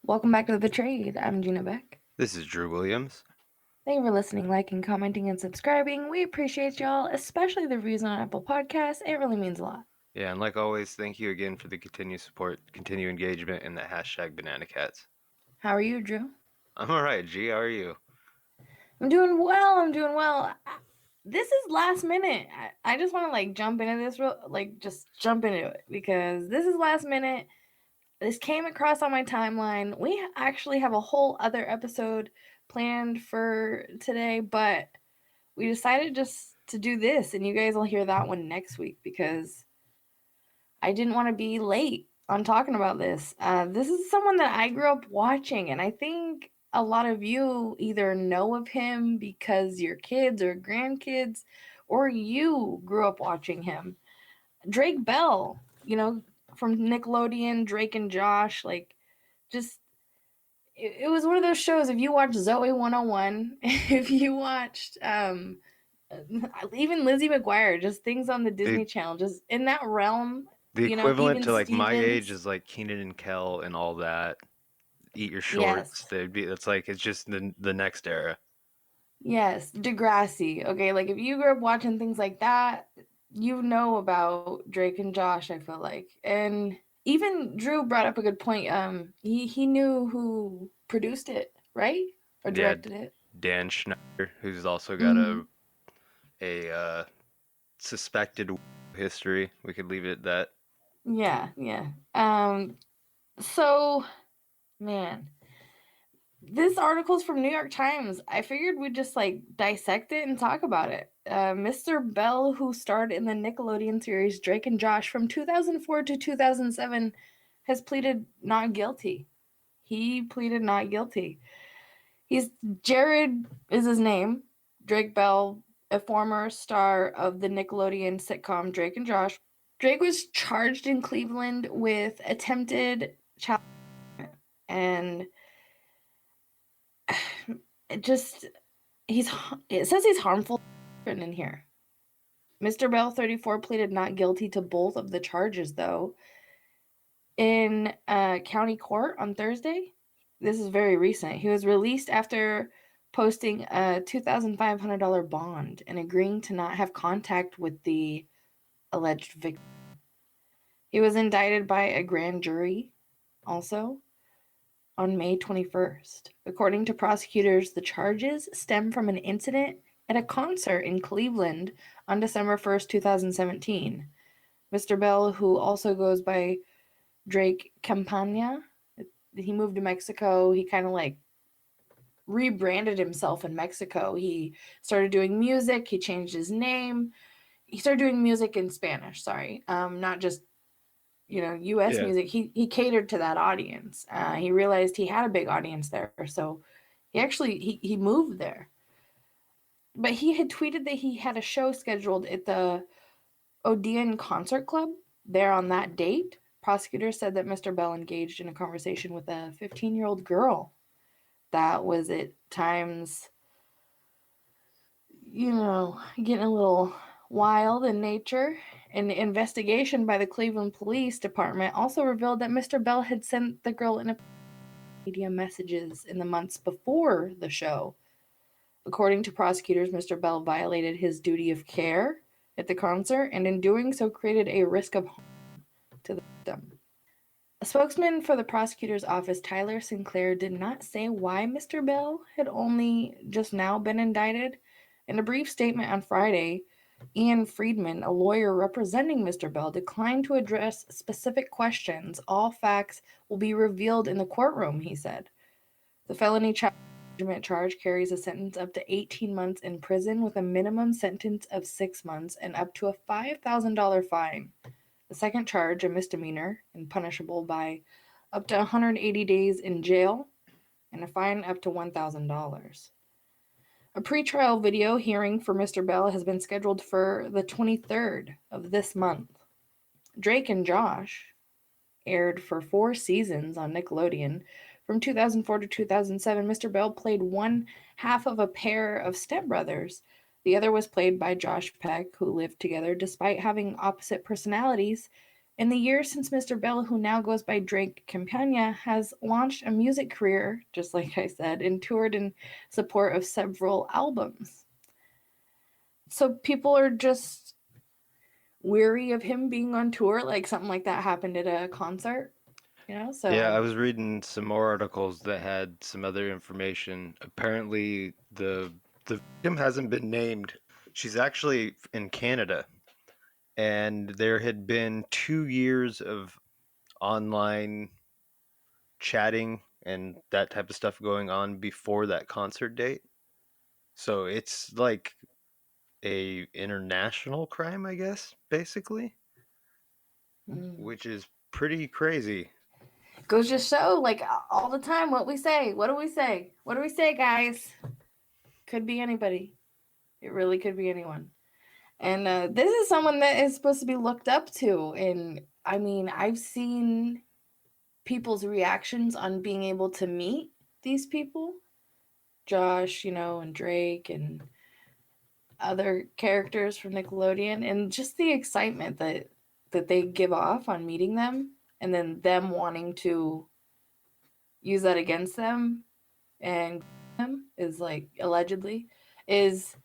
Welcome back to The Betrayed. I'm Gina Beck. This is Drew Williams. Thank you for listening, liking, commenting, and subscribing. We appreciate y'all, especially the reviews on Apple Podcasts. It really means a lot. Yeah, and like always, thank you again for the continued support, continued engagement, and the hashtag Banana Cats. How are you, Drew? I'm all right, G. How are you? I'm doing well. This is last minute. I just want to jump into this just jump into it because this is last minute. This came across on my timeline. We actually have a whole other episode planned for today, but we decided just to do this, and you guys will hear that one next week because I didn't want to be late on talking about this. This is someone that I grew up watching, and I think a lot of you either know of him because your kids or grandkids, or you grew up watching him. Drake Bell, from Nickelodeon, Drake and Josh, it was one of those shows. If you watched Zoe 101, if you watched even Lizzie McGuire, just things on the Disney Channel, just in that realm. The equivalent to even my age Stevens. is like Keenan and Kel and all that. Eat Your Shorts. Yes. It's just the next era. Yes, Degrassi. Okay, if you grew up watching things like that, you know about Drake and Josh, I feel like. And even Drew brought up a good point. He knew who produced it, right? Or directed it. Dan Schneider, who's also got a suspected history. We could leave it at that. Yeah. So, man, this article's from New York Times. I figured we'd just dissect it and talk about it. Mr. Bell, who starred in the Nickelodeon series Drake and Josh from 2004 to 2007, has pleaded not guilty. He pleaded not guilty. Jared is his name. Drake Bell, a former star of the Nickelodeon sitcom Drake and Josh. Drake was charged in Cleveland with attempted child and it says he's harmful in here. Mr. Bell, 34, pleaded not guilty to both of the charges, though, in county court on Thursday. This is very recent. He was released after posting a $2,500 bond and agreeing to not have contact with the alleged victim. He was indicted by a grand jury also on May 21st. According to prosecutors, the charges stem from an incident at a concert in Cleveland on December 1st, 2017. Mr. Bell, who also goes by Drake Campagna, he moved to Mexico. He kind of rebranded himself in Mexico. He started doing music. He changed his name. He started doing music in Spanish, not just U.S. music. He catered to that audience. He realized he had a big audience there, so he moved there. But he had tweeted that he had a show scheduled at the Odeon Concert Club there on that date. Prosecutors said that Mr. Bell engaged in a conversation with a 15-year-old girl that was at times, getting a little wild in nature. An investigation by the Cleveland Police Department also revealed that Mr. Bell had sent the girl media messages in the months before the show. According to prosecutors, Mr. Bell violated his duty of care at the concert and in doing so created a risk of harm to the victim. A spokesman for the prosecutor's office, Tyler Sinclair, did not say why Mr. Bell had only just now been indicted. In a brief statement on Friday, Ian Friedman, a lawyer representing Mr. Bell, declined to address specific questions. All facts will be revealed in the courtroom, he said. The felony child endangerment charge carries a sentence up to 18 months in prison with a minimum sentence of 6 months and up to a $5,000 fine. The second charge, a misdemeanor and punishable by up to 180 days in jail and a fine up to $1,000. A pretrial video hearing for Mr. Bell has been scheduled for the 23rd of this month. Drake and Josh aired for 4 seasons on Nickelodeon. From 2004 to 2007, Mr. Bell played one half of a pair of stepbrothers. The other was played by Josh Peck, who lived together despite having opposite personalities. In the years since Mr. Bell, who now goes by Drake Campagna, has launched a music career, just like I said, and toured in support of several albums. So people are just weary of him being on tour, like something like that happened at a concert, you know? Yeah, I So, was reading some more articles that had some other information. Apparently, the victim hasn't been named. She's actually in Canada, and there had been 2 years of online chatting and that type of stuff going on before that concert date. So it's like a international crime, I guess, basically, mm. which is pretty crazy. Goes to show, like, all the time, what we say. What do we say? What do we say, guys? Could be anybody. It really could be anyone. And this is someone that is supposed to be looked up to. And I mean, I've seen people's reactions on being able to meet these people, Josh, and Drake and other characters from Nickelodeon, and just the excitement that they give off on meeting them, and then them wanting to use that against them and them is like allegedly is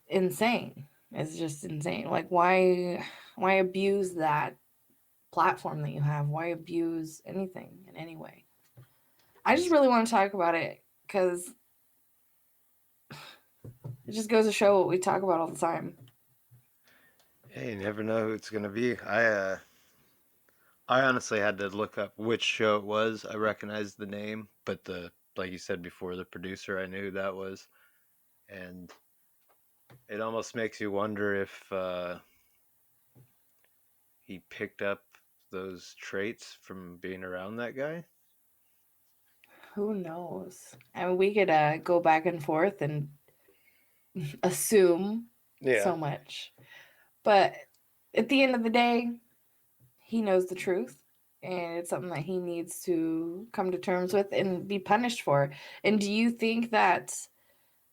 insane. It's just insane. Like why abuse that platform that you have? Why abuse anything in any way? I just really want to talk about it because it just goes to show what we talk about all the time. Hey, you never know who it's gonna be. I honestly had to look up which show it was. I recognized the name, but the like you said before, the producer, I knew who that was, and it almost makes you wonder if he picked up those traits from being around that guy. Who knows? I mean, we could go back and forth and assume Yeah. so much, but at the end of the day, he knows the truth, and it's something that he needs to come to terms with and be punished for. And do you think that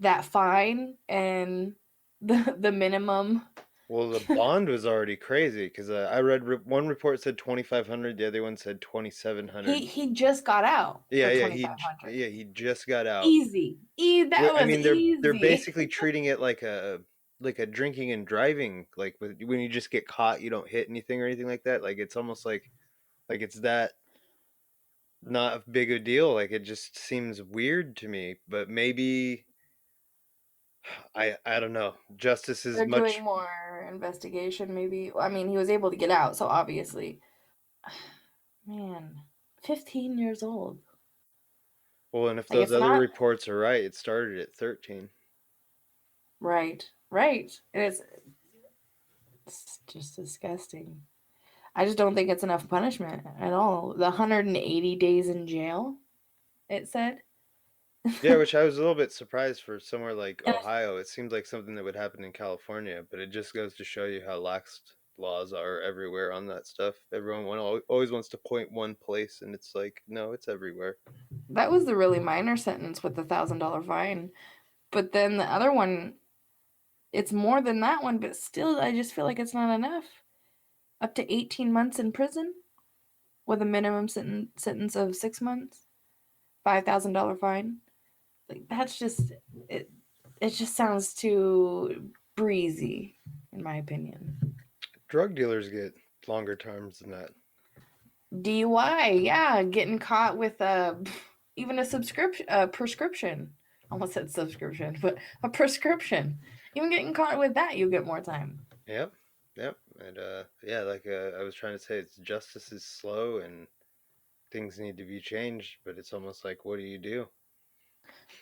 that fine and the minimum, Well, the bond was already crazy because I read one report said 2,500, the other one said 2,700. he just got out Yeah, for yeah, 2,500? he just got out. Easy. That I was mean, they're easy. basically treating it like a drinking and driving. Like when you just get caught, you don't hit anything or anything like that. Like it's almost like it's that not a big a deal. Like it just seems weird to me. But maybe I don't know. Justice is They're doing much. more investigation, maybe. I mean, he was able to get out, so obviously, man, 15 years old. Well, and if Like those it's other not reports are right, it started at 13. right, right. And it's just disgusting. I just don't think it's enough punishment at all. The 180 days in jail, it said. Yeah, which I was a little bit surprised for somewhere like And Ohio. It seems like something that would happen in California, but it just goes to show you how lax laws are everywhere on that stuff. Everyone always wants to point one place, and it's like, no, it's everywhere. that was the really minor sentence with the $1,000 fine. But then the other one, it's more than that one, but still, I just feel like it's not enough. Up to 18 months in prison with a minimum sentence of 6 months, $5,000 fine. Like that's just it. It just sounds too breezy, in my opinion. Drug dealers get longer terms than that. DUI, yeah, getting caught with even a subscription, a prescription. I almost said subscription, but a prescription. Even getting caught with that, you get more time. Yep, yep, and yeah, like I was trying to say, it's justice is slow and things need to be changed, but it's almost like, what do you do?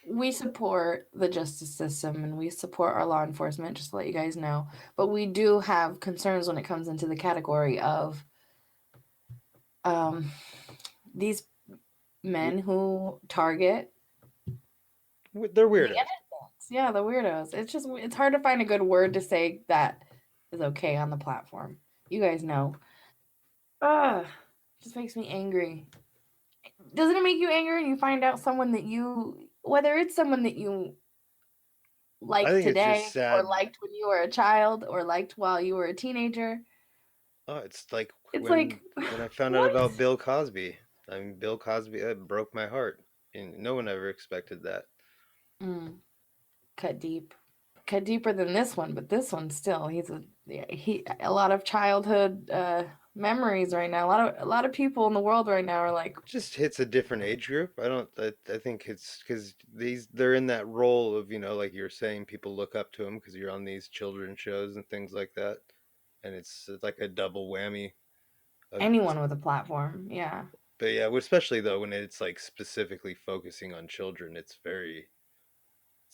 We support the justice system and we support our law enforcement, just to let you guys know. But we do have concerns when it comes into the category of um, these men who target They're the weirdos. innocent. Yeah, the weirdos. It's hard to find a good word to say that is okay on the platform. You guys know. Ugh, just makes me angry. Doesn't it make you angry when you find out someone that whether it's someone that you I like think it's just today or sad. liked when you were a child or liked while you were a teenager? Oh, it's like It's like, when I found out what? about Bill Cosby. I mean, Bill Cosby, it broke my heart, and no one ever expected that. Mm, cut deep. Cut deeper than this one, but this one still, he a lot of childhood memories right now. A lot of people in the world right now are like Just hits a different age group. I don't. I think it's because they're in that role of like you're saying, people look up to them because you're on these children shows and things like that, and it's like a double whammy of. anyone with a platform. Yeah. But yeah, especially though when it's like specifically focusing on children, it's very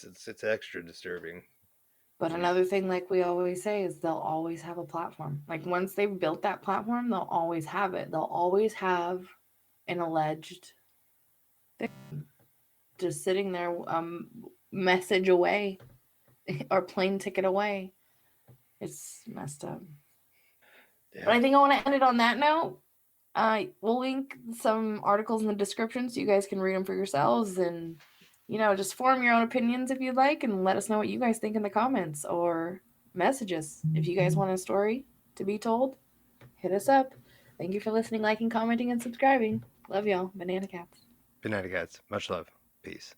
it's extra disturbing But when you. another thing, like we always say, is they'll always have a platform. Like once they've built that platform, they'll always have it. They'll always have an alleged victim just sitting there, message away or plane ticket away. It's messed up. But Yeah, I think I want to end it on that note. We'll link some articles in the description so you guys can read them for yourselves and, just form your own opinions if you'd like and let us know what you guys think in the comments or messages. If you guys want a story to be told, hit us up. Thank you for listening, liking, commenting, and subscribing. Love y'all. Banana Cats. Banana Cats, much love, peace.